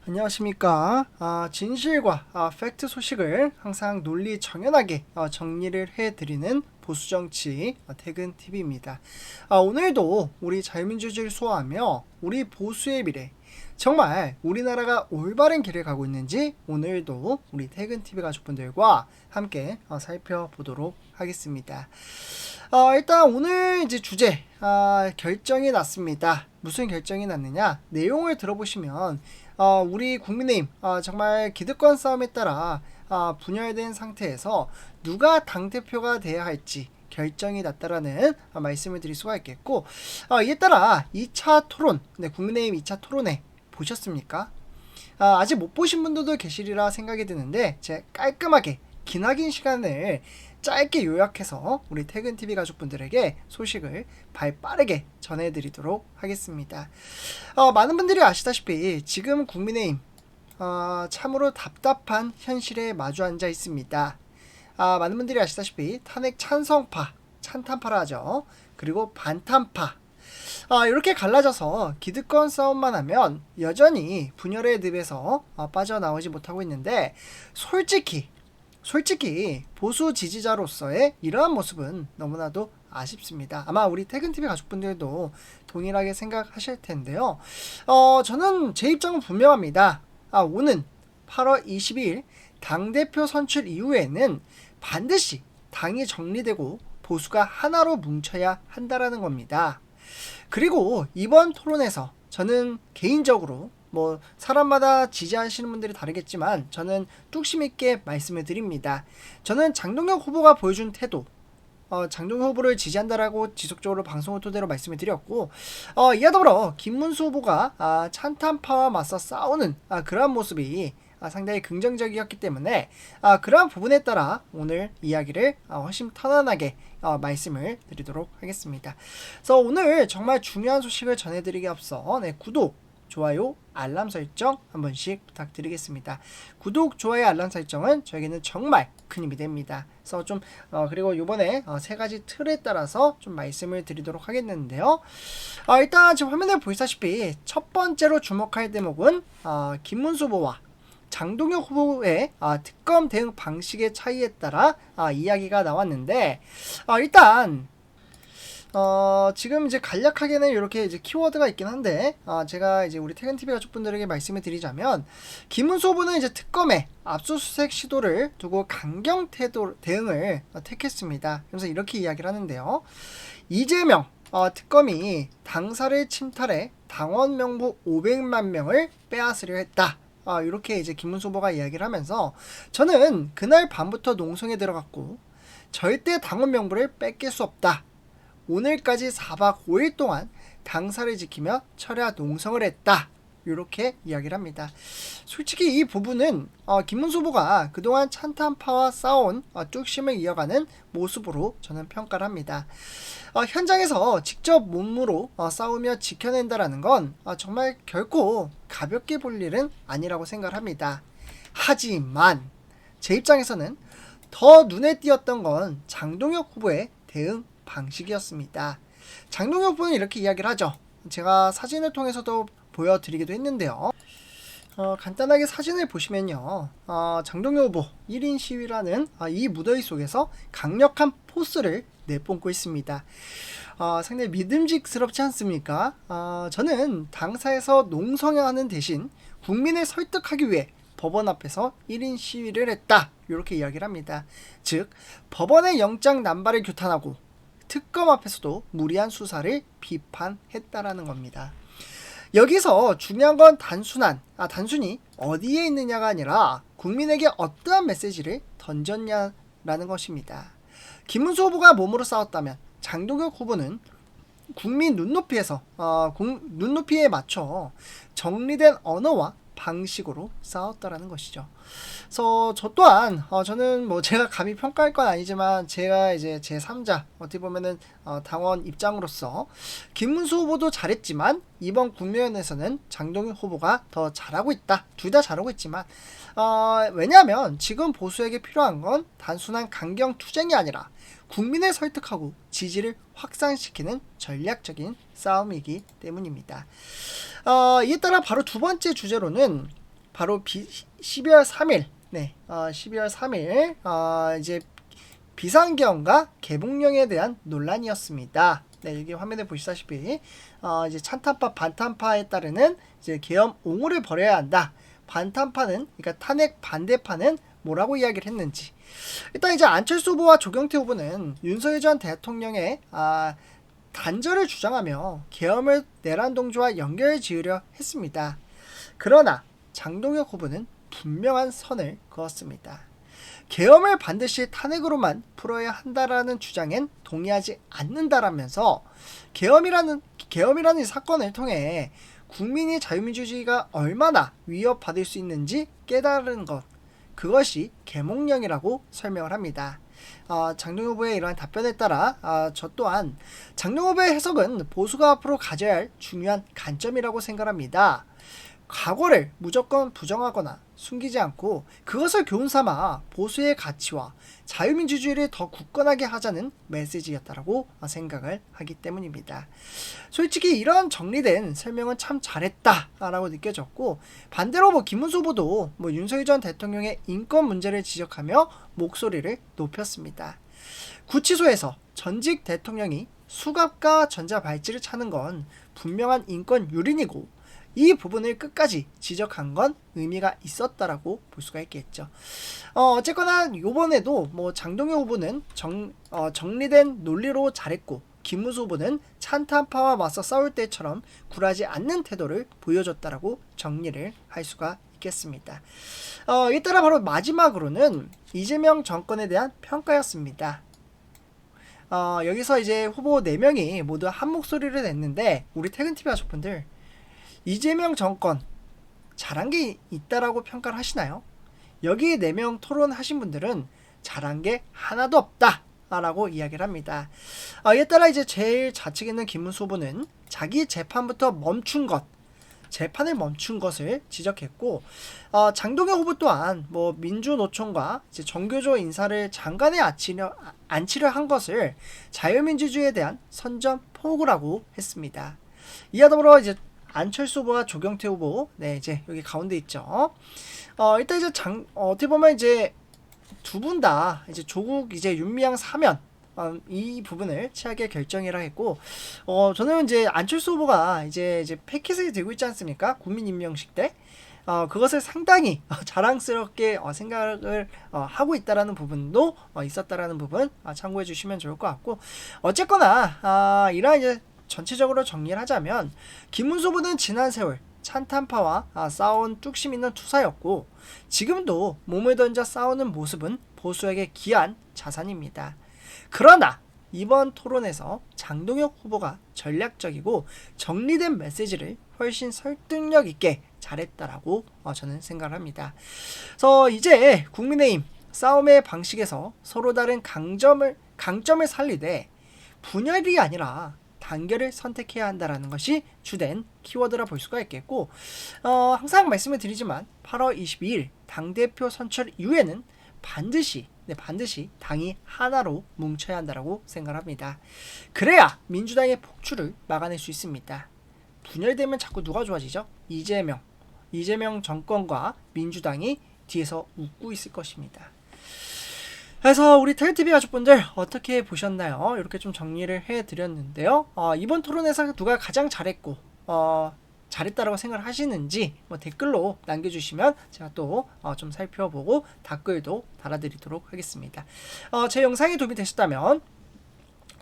안녕하십니까. 진실과 팩트 소식을 항상 논리 정연하게 정리를 해드리는 보수정치 퇴근TV입니다. 오늘도 우리 자유민주주의를 수호하며 우리 보수의 미래, 정말 우리나라가 올바른 길을 가고 있는지 오늘도 우리 퇴근TV 가족분들과 함께 살펴보도록 하겠습니다. 일단 오늘 이제 주제 결정이 났습니다. 무슨 결정이 났느냐? 내용을 들어보시면 우리 국민의힘 정말 기득권 싸움에 따라 분열된 상태에서 누가 당대표가 돼야 할지 결정이 났다라는 말씀을 드릴 수가 있겠고, 이에 따라 2차 토론, 국민의힘 2차 토론회 보셨습니까? 아직 못 보신 분들도 계시리라 생각이 드는데 제가 깔끔하게 기나긴 시간을 짧게 요약해서 우리 퇴근TV 가족분들에게 소식을 발빠르게 전해드리도록 하겠습니다. 많은 분들이 아시다시피 지금 국민의힘 참으로 답답한 현실에 마주 앉아 있습니다. 많은 분들이 아시다시피 탄핵 찬성파, 찬탄파라 하죠. 그리고 반탄파, 이렇게 갈라져서 기득권 싸움만 하면 여전히 분열의 늪에서 빠져나오지 못하고 있는데, 솔직히 보수 지지자로서의 이러한 모습은 너무나도 아쉽습니다. 아마 우리 퇴근TV 가족분들도 동일하게 생각하실 텐데요. 저는 제 입장은 분명합니다. 오는 8월 22일 당대표 선출 이후에는 반드시 당이 정리되고 보수가 하나로 뭉쳐야 한다라는 겁니다. 그리고 이번 토론에서 저는 개인적으로 사람마다 지지하시는 분들이 다르겠지만 저는 뚝심 있게 말씀을 드립니다. 저는 장동혁 후보가 보여준 태도, 장동혁 후보를 지지한다라고 지속적으로 방송을 토대로 말씀을 드렸고, 이와 더불어 김문수 후보가 찬탄파와 맞서 싸우는 그러한 모습이 상당히 긍정적이었기 때문에 그러한 부분에 따라 오늘 이야기를 훨씬 편안하게 말씀을 드리도록 하겠습니다. 그래서 오늘 정말 중요한 소식을 전해드리기 앞서 구독, 좋아요, 알람 설정 한 번씩 부탁드리겠습니다. 구독, 좋아요, 알람 설정은 저에게는 정말 큰 힘이 됩니다. 그래서 그리고 이번에 세 가지 틀에 따라서 좀 말씀을 드리도록 하겠는데요. 일단 지금 화면에 보시다시피 첫 번째로 주목할 대목은 김문수 후보와 장동혁 후보의 특검 대응 방식의 차이에 따라 이야기가 나왔는데, 일단 지금 이제 간략하게는 이렇게 이제 키워드가 있긴 한데, 제가 이제 우리 퇴근TV 가족분들에게 말씀을 드리자면, 김문수 후보는 이제 특검의 압수수색 시도를 두고 강경 대응을 택했습니다. 그래서 이렇게 이야기를 하는데요. 이재명 특검이 당사를 침탈해 당원 명부 500만 명을 빼앗으려 했다. 이렇게 이제 김문수 후보가 이야기를 하면서, 저는 그날 밤부터 농성에 들어갔고 절대 당원 명부를 뺏길 수 없다. 오늘까지 4박 5일 동안 당사를 지키며 철야 농성을 했다. 이렇게 이야기를 합니다. 솔직히 이 부분은 김문수 후보가 그동안 찬탄파와 싸운 뚝심을 이어가는 모습으로 저는 평가를 합니다. 현장에서 직접 몸으로 싸우며 지켜낸다라는 건 정말 결코 가볍게 볼 일은 아니라고 생각을 합니다. 하지만 제 입장에서는 더 눈에 띄었던 건 장동혁 후보의 대응 방식이었습니다. 장동혁 후보는 이렇게 이야기를 하죠. 제가 사진을 통해서도 보여드리기도 했는데요. 간단하게 사진을 보시면요, 장동혁 후보 1인 시위라는 이 무더위 속에서 강력한 포스를 내뿜고 있습니다. 상당히 믿음직스럽지 않습니까? 저는 당사에서 농성하는 대신 국민을 설득하기 위해 법원 앞에서 1인 시위를 했다. 이렇게 이야기를 합니다. 즉, 법원의 영장 남발을 규탄하고 특검 앞에서도 무리한 수사를 비판했다라는 겁니다. 여기서 중요한 건 단순히 어디에 있느냐가 아니라 국민에게 어떠한 메시지를 던졌냐라는 것입니다. 김문수 후보가 몸으로 싸웠다면 장동혁 후보는 국민 눈높이에 맞춰 정리된 언어와 방식으로 싸웠다라는 것이죠. 그래서 저 또한 저는 제가 감히 평가할 건 아니지만 제가 이제 제3자 어떻게 보면은 당원 입장으로서 김문수 후보도 잘했지만 이번 국면에서는 장동혁 후보가 더 잘하고 있다. 둘 다 잘하고 있지만 왜냐하면 지금 보수에게 필요한 건 단순한 강경 투쟁이 아니라 국민을 설득하고 지지를 확산시키는 전략적인 싸움이기 때문입니다. 이에 따라 바로 두 번째 주제로는 바로 12월 3일, 네, 12월 3일, 이제 비상계엄과 개봉령에 대한 논란이었습니다. 네, 여기 화면에 보시다시피, 이제 찬탄파, 반탄파에 따르는 이제 계엄 옹호를 벌여야 한다. 반탄파는, 그러니까 탄핵 반대파는 뭐라고 이야기를 했는지. 일단 이제 안철수 후보와 조경태 후보는 윤석열 전 대통령의 단절을 주장하며 계엄을 내란 동조와 연결 지으려 했습니다. 그러나 장동혁 후보는 분명한 선을 그었습니다. 계엄을 반드시 탄핵으로만 풀어야 한다라는 주장엔 동의하지 않는다라면서 계엄이라는 이 사건을 통해 국민이 자유민주주의가 얼마나 위협받을 수 있는지 깨달은 것, 그것이 계몽령이라고 설명을 합니다. 장동혁 후보의 이러한 답변에 따라 저 또한 장동혁 후보의 해석은 보수가 앞으로 가져야 할 중요한 관점이라고 생각합니다. 과거를 무조건 부정하거나 숨기지 않고 그것을 교훈 삼아 보수의 가치와 자유민주주의를 더 굳건하게 하자는 메시지였다라고 생각을 하기 때문입니다. 솔직히 이런 정리된 설명은 참 잘했다라고 느껴졌고, 반대로 김문수 후보도 윤석열 전 대통령의 인권 문제를 지적하며 목소리를 높였습니다. 구치소에서 전직 대통령이 수갑과 전자발찌를 차는 건 분명한 인권 유린이고, 이 부분을 끝까지 지적한 건 의미가 있었다라고 볼 수가 있겠죠. 어쨌거나 이번에도 장동혁 후보는 정리된 논리로 잘했고, 김문수 후보는 찬탄파와 맞서 싸울 때처럼 굴하지 않는 태도를 보여줬다라고 정리를 할 수가 있겠습니다. 이에 따라 바로 마지막으로는 이재명 정권에 대한 평가였습니다. 여기서 이제 후보 4명이 모두 한 목소리를 냈는데, 우리 퇴근TV 가족분들, 이재명 정권 잘한 게 있다라고 평가를 하시나요? 여기 4명 토론하신 분들은 잘한 게 하나도 없다 라고 이야기를 합니다. 이에 따라 이제 제일 좌측에 있는 김문수 후보는 자기 재판부터 멈춘 것, 재판을 멈춘 것을 지적했고, 장동혁 후보 또한 민주노총과 이제 정교조 인사를 장관에 앉히려 한 것을 자유민주주의에 대한 선전포고라고 했습니다. 이와 더불어 이제 안철수 후보와 조경태 후보, 네, 이제 여기 가운데 있죠. 일단 이제 어떻게 보면 이제 두 분 다 이제 조국 이제 윤미향 사면 이 부분을 취하게 결정이라 했고, 저는 이제 안철수 후보가 이제 패킷을 들고 있지 않습니까? 국민임명식 때. 그것을 상당히 자랑스럽게 생각을 하고 있다라는 부분도 있었다라는 부분 참고해 주시면 좋을 것 같고, 어쨌거나 이러한 이제 전체적으로 정리를 하자면, 김문수 후보는 지난 세월 찬탄파와 싸운 뚝심 있는 투사였고, 지금도 몸을 던져 싸우는 모습은 보수에게 귀한 자산입니다. 그러나 이번 토론에서 장동혁 후보가 전략적이고 정리된 메시지를 훨씬 설득력 있게 잘했다라고 저는 생각을 합니다. 그래서 이제 국민의힘 싸움의 방식에서 서로 다른 강점을 살리되 분열이 아니라 단결을 선택해야 한다는 것이 주된 키워드라 볼 수가 있겠고, 항상 말씀을 드리지만 8월 22일 당대표 선출 이후에는 반드시 당이 하나로 뭉쳐야 한다고 생각합니다. 그래야 민주당의 폭주를 막아낼 수 있습니다. 분열되면 자꾸 누가 좋아지죠? 이재명 정권과 민주당이 뒤에서 웃고 있을 것입니다. 그래서 우리 텔TV 가족분들 어떻게 보셨나요? 이렇게 좀 정리를 해드렸는데요. 이번 토론에서 누가 가장 잘했고 잘했다라고 생각을 하시는지 댓글로 남겨주시면 제가 또 좀 살펴보고 댓글도 달아드리도록 하겠습니다. 제 영상이 도움이 되셨다면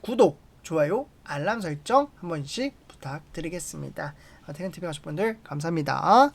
구독, 좋아요, 알람 설정 한 번씩 부탁드리겠습니다. 퇴근TV 가족분들 감사합니다.